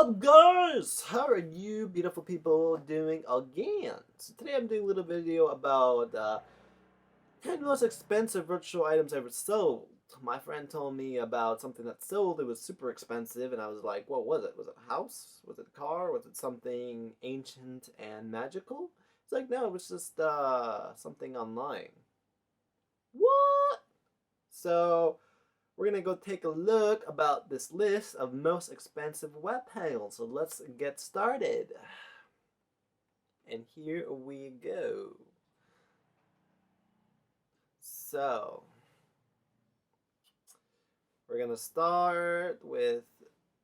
up, guys? How are you beautiful people doing again? So today I'm doing a little video about 10 most expensive virtual items ever sold. My friend told me about something that sold. It was super expensive, and I was like, what was it? Was it a house? Was it a car? Was it something ancient and magical? It's like, no, it was just something online. What? So we're gonna go take a look about this list of most expensive web panels. So let's get started. And here we go. So we're gonna start with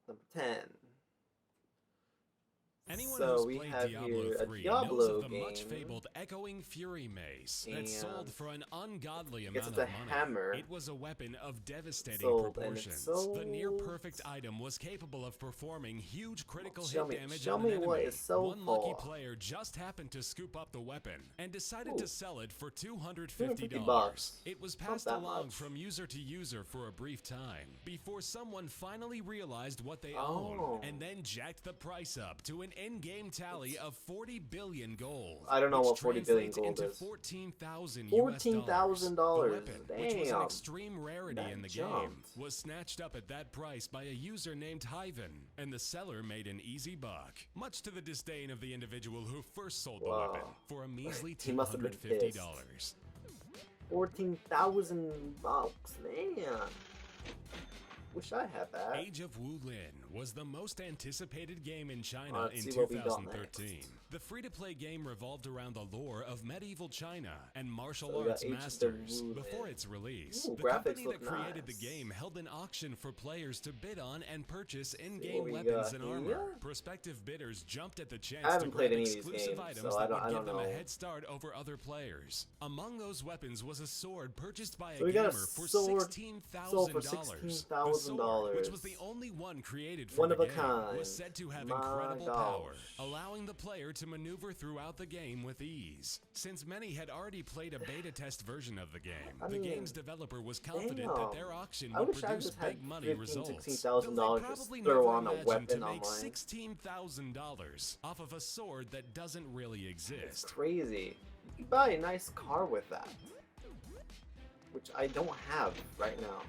number 10. Anyone So who's we played have Diablo here a 3 Diablo knows of the game. much-fabled Echoing Fury Mace that sold for an ungodly Guess amount it's of a money. hammer. It was a weapon of devastating Sold, proportions. The near-perfect item was capable of performing huge critical hit damage on an enemy. What is sold One lucky for. player just happened to scoop up the weapon and decided Ooh. to sell it for $250. $250. It was Not passed that along much. from user to user for a brief time before someone finally realized what they Oh. own and then jacked the price up to an in-game tally of 40 billion gold. I don't know which what 40 billion translates gold into is. $14,000 $14,000. The weapon, which was an Damn. extreme rarity That in the jumped. game, was snatched up at that price by a user named Hyven, and the seller made an easy buck, much to the disdain of the individual who first sold the Wow. weapon for a measly He must have been $250. 14,000 bucks, man. Wish I had that. Age of HULIN was the most anticipated game in China Let's in see what we got 2013. next. The free-to-play game revolved around the lore of medieval China and martial So we got arts Age of the masters. HULIN. Before its release, Ooh, the graphics company look that created nice. the game held an auction for players to bid on and purchase what in-game we weapons got and here. armor. Prospective bidders jumped at the chance I haven't to played grab any of these exclusive games, items so I that would don't give them know. a head start over other players. Among those weapons was a sword purchased by So a we got gamer a for sword $16,000. sold for The $16,000. sword, which was the only one created for One the of a game, kind. was said to have My incredible power, gosh. allowing the player to maneuver throughout the game with ease. Since many had already played a beta test version of the game, I the mean, game's developer was confident damn. that their auction I would wish I produce just had big money $15,000, results. $16,000 Though they just probably throw never on a imagined weapon to make online. $16,000 off of a sword that doesn't really It's exist. crazy. You could buy a nice car with that, which I don't have right now.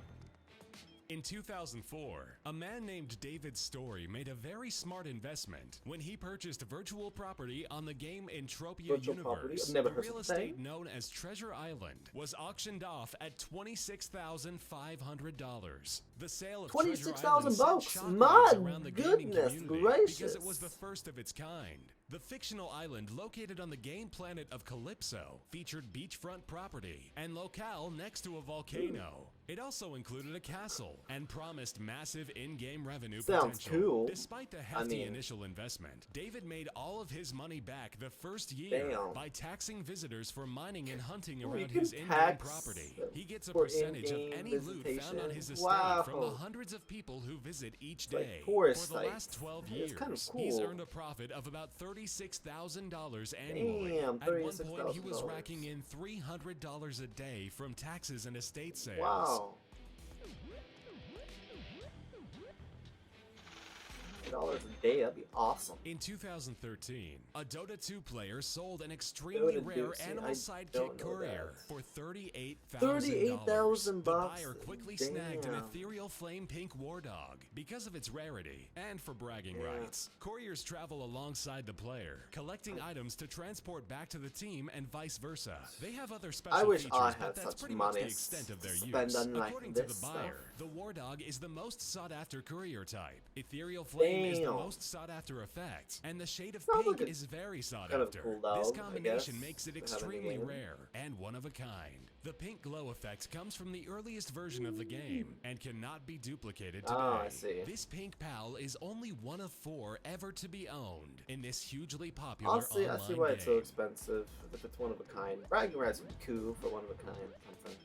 In 2004, a man named David Story made a very smart investment when he purchased virtual property on the game Entropia Virtual property? Universe. I've never The heard real of the thing. estate known as Treasure Island was auctioned off at $26,500. The sale of Treasure 26,000 Island sent bucks? shockwaves My around the gaming goodness community gracious. because it was the first of its kind. The fictional island, located on the game planet of Calypso, featured beachfront property and locale next to a volcano. It also included a castle and promised massive in-game revenue Sounds potential. cool. Despite the hefty mean- initial investment, David made all of his money back the first year Damn. by taxing visitors for mining and hunting Ooh, you around can his in-game tax property. He gets a for percentage of in-game any loot found on his visitation. estate Wow. from the hundreds of people who visit each Like day. tourist For the sites. last 12 It's years, kind of he's cool. earned a profit of about $36,000 annually. Damn, At one point, he was $36,000. racking in $300 a day from taxes and estate sales. Wow. $100 a day, that'd be awesome. In 2013, a Dota 2 player sold an extremely Dota rare 2, see, animal I sidekick don't know courier that. for $38,000. $38,000 The buyer quickly snagged an Damn. ethereal flame pink war dog because of its rarity and for bragging Yeah. rights. Couriers travel alongside the player, collecting items to transport back to the team and vice versa. They have other special I wish features, I but had that's such pretty much money the extent of their to use. spend on like According to the this buyer, stuff. the war dog is the most sought-after courier type. Ethereal flame is the Damn. most sought-after effect, and the shade of Sounds pink like a is very sought kind of after. cool This dog, I combination guess, makes it to have in the extremely game. rare and one of a kind. The pink glow effect comes from the earliest version of the game and cannot be duplicated today. Ah, I see. This pink pal is only one of 4 ever to be owned in this hugely popular Honestly, I online see why it's so game. expensive. If it's one of a kind. Bragging rights would be cool for one of a kind. Something.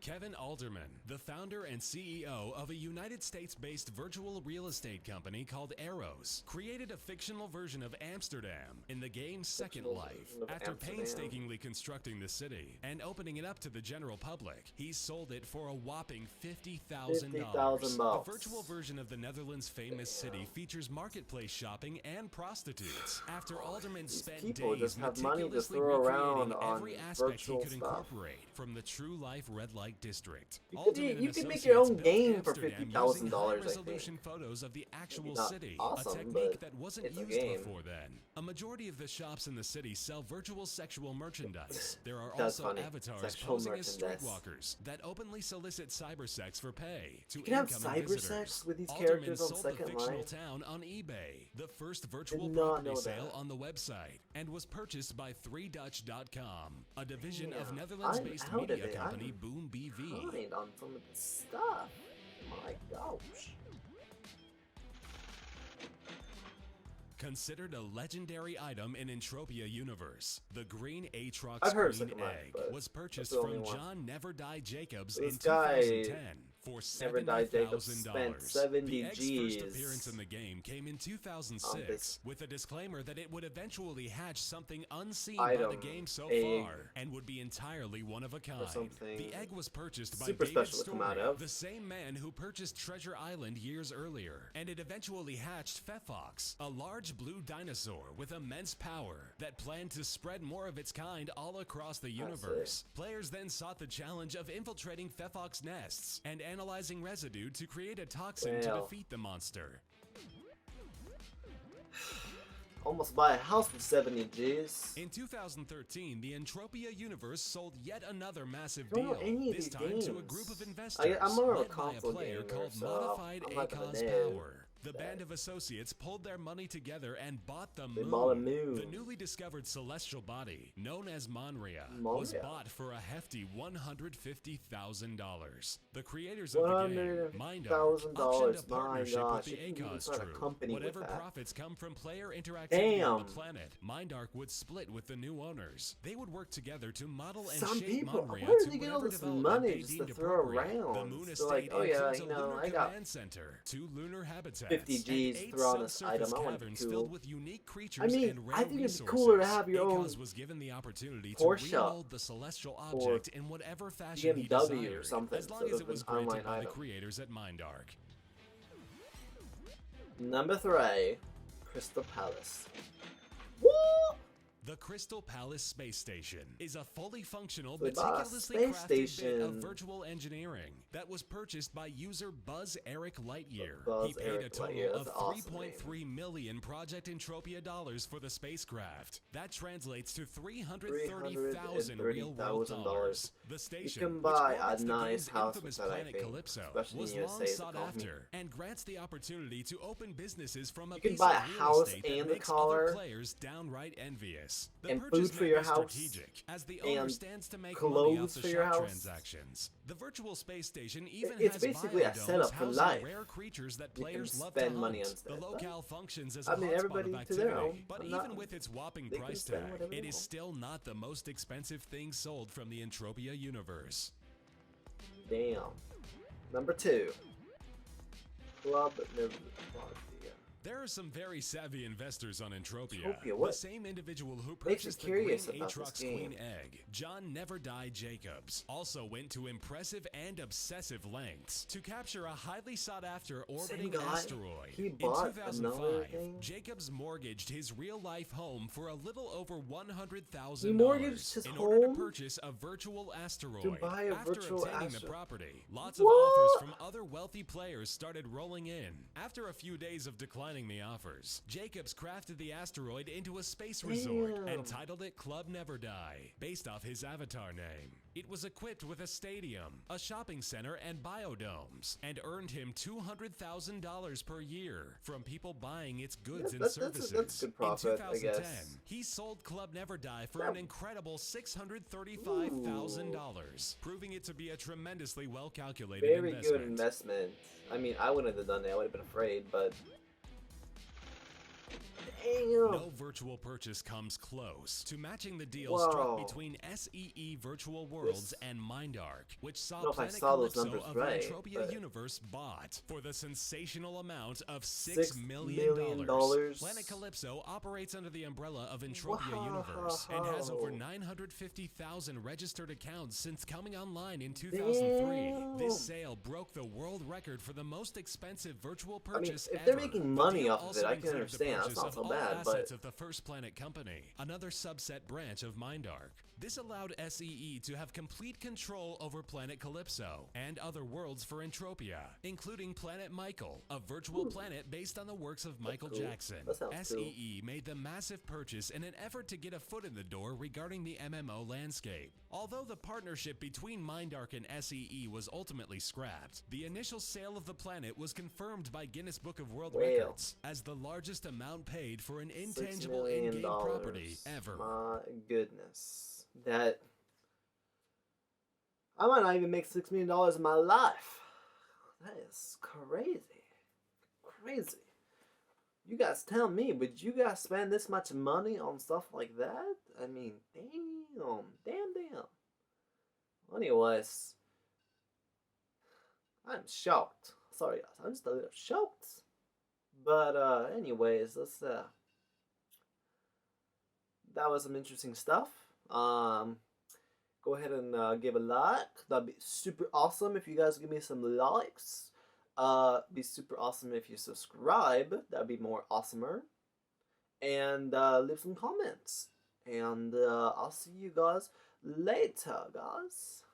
Kevin Alderman, the founder and CEO of a United States-based virtual real estate company called Arrows, created a fictional version of Amsterdam in the game's Second Life. After painstakingly constructing the city and opening it up to the general public, he sold it for a whopping $50,000. The virtual version of the Netherlands' famous city features marketplace shopping and prostitutes. After Alderman spent days meticulously recreating every aspect he could incorporate, from the true life red light district. You could make your own game for $50,000. Resolution photos of the actual city, awesome, a technique that wasn't it's a used game. before then. A majority of the shops in the city sell virtual sexual merchandise. There are That's also funny. avatars Sexual posing as merchandise. streetwalkers that openly solicit cybersex for pay to You can have incoming visitors. cybersex with these Alderman characters on sold the Second fictional Life? town on eBay, the first virtual Did not property know sale that. on the website, and was purchased by 3Dutch.com, a division of Damn, Netherlands-based I'm out of media it. company I'm Boom BV. behind on some of this stuff. My gosh. Considered a legendary item in Entropia universe, the green ATROX I've heard of green Second Life, egg but was purchased that's the only from one. John NEVERDIE Jacobs This in guy 2010 for NEVERDIE Jacobs spent $70,000. 70 The egg's Gs first appearance in the game came in 2006, this with a disclaimer that it would eventually hatch something unseen by item, the game so egg, far, and would be entirely one of a kind. something The egg was purchased by super David special to come Story, out of. the same man who purchased Treasure Island years earlier, and it eventually hatched Fefox, a large blue dinosaur with immense power that planned to spread more of its kind all across the universe. Players then sought the challenge of infiltrating Fefox nests and analyzing residue to create a toxin to defeat the monster. Almost buy a house with 70 Gs. In 2013, the Entropia universe sold yet another massive I don't know deal, any of this these time to a games. group of investors I'm more of a led by a console player gamer, called so Modified I'm not gonna ACOS know Power. The that. band of associates pulled their money together and bought the They moon. bought a moon. The newly discovered celestial body, known as Monria, was Monria. bought for a hefty $150,000. The creators of the game, Mind auctioned $150,000. a My partnership gosh, with the you can even ACOS start a crew. company with Whatever that. profits come from player interactivity on the Damn. planet, Mindark would split with the new owners. They would work together to model and Some shape people, Monria where to do they get all whatever this development money they just to deemed throw appropriate. The around? moon They're estate like, oh yeah, includes you a know, lunar I got command center, 2 lunar habitats, 50 and Gs 8 throw on this subsurface item. I want to be caverns cool. filled with unique creatures I mean, and rare I think it'd be resources. cooler to have your ACOS own was given the opportunity to Porsche remold the celestial object in whatever fashion he BMW desired, or something, as long sort as of it was an online granted by the item. creators at Mindark. Number 3, Crystal Palace. Woo! The Crystal Palace Space Station is a fully functional, We bought a meticulously space crafted bit of station. virtual engineering that was purchased by user Buzz Eric Lightyear. Buzz He paid Eric a total Lightyear, of that's an awesome 3.3 million Project Entropia dollars for the spacecraft. That translates to $330,000 real-world dollars. The station, can buy which orbits a the nice game's house infamous with that, I planet think. Calypso, Especially was in long USA, it's sought called me. after and grants the opportunity to open businesses from a You can piece buy of a real house estate that and the makes other car, players downright envious. The and purchase food for may your be house, strategic, as the owner and stands to make money clothes off the for your shop house. transactions. The virtual space station even It's has basically a biodomes setup for housing life. rare creatures that You can players love to spend hunt. money on The stuff, locale functions as I a mean, hotspot everybody of to their activity, own. but I'm even not- with its whopping they can price spend tag, whatever they it is want. still not the most expensive thing sold from the Entropia universe. Damn. Number 2, Club NEVERDIE. There are some very savvy investors on Entropia. Entropia, what? The same individual who Makes me purchased the curious green about this ATROX game. Queen Egg, John NEVERDIE Jacobs, also went to impressive and obsessive lengths to capture a highly sought-after orbiting guy? asteroid. He In bought another 2005, thing? Jacobs mortgaged his real-life home for a little over $100,000 He mortgaged his in order to home? purchase a virtual asteroid. To buy a After virtual obtaining the astro- property, lots of What? offers from other wealthy players started rolling in. After a few days of declining the offers, Jacobs crafted the asteroid into a space resort Damn. and titled it Club NEVERDIE, based off his avatar name. It was equipped with a stadium, a shopping center, and biodomes, and earned him $200,000 per year from people buying its goods and services. That's good profit, In 2010, I guess. he sold Club NEVERDIE for an incredible $635,000, proving it to be a tremendously well-calculated Very investment. good investment. I mean, I wouldn't have done it. I would have been afraid, but Damn. No virtual purchase comes close to matching the deal Whoa. struck between SEE Virtual Worlds and MindArk, which I don't saw know if I Planet saw those Calypso numbers of right, the Entropia but universe bought for the sensational amount of $6 $6 million. million. Planet Calypso operates under the umbrella of Entropia Universe and has over 950,000 registered accounts since coming online in 2003. Damn. This sale broke the world record for the most expensive virtual I mean, purchase if ever. they're making money deal off of it, also I can included the understand. That's purchase not of so all bad, assets but of the First Planet Company, another subset branch of MindArk. This allowed SEE to have complete control over Planet Calypso and other worlds for Entropia, including Planet Michael, a virtual planet based on the works of Michael cool. Jackson. That sounds cool. SEE made the massive purchase in an effort to get a foot in the door regarding the MMO landscape. Although the partnership between MindArk and SEE was ultimately scrapped, the initial sale of the planet was confirmed by Guinness Book of World Records as the largest amount paid for an intangible $6 million. in-game property ever. My goodness. That I might not even make $6 million in my life. That is crazy. Crazy. You guys tell me, would you guys spend this much money on stuff like that? I mean, damn. Well, anyways, I'm shocked. Sorry guys, I'm just a little shocked. But anyways, let's that was some interesting stuff. Go ahead and give a like. That'd be super awesome if you guys give me some likes. Be super awesome if you subscribe. That'd be more awesomer. And leave some comments. And I'll see you guys later, guys.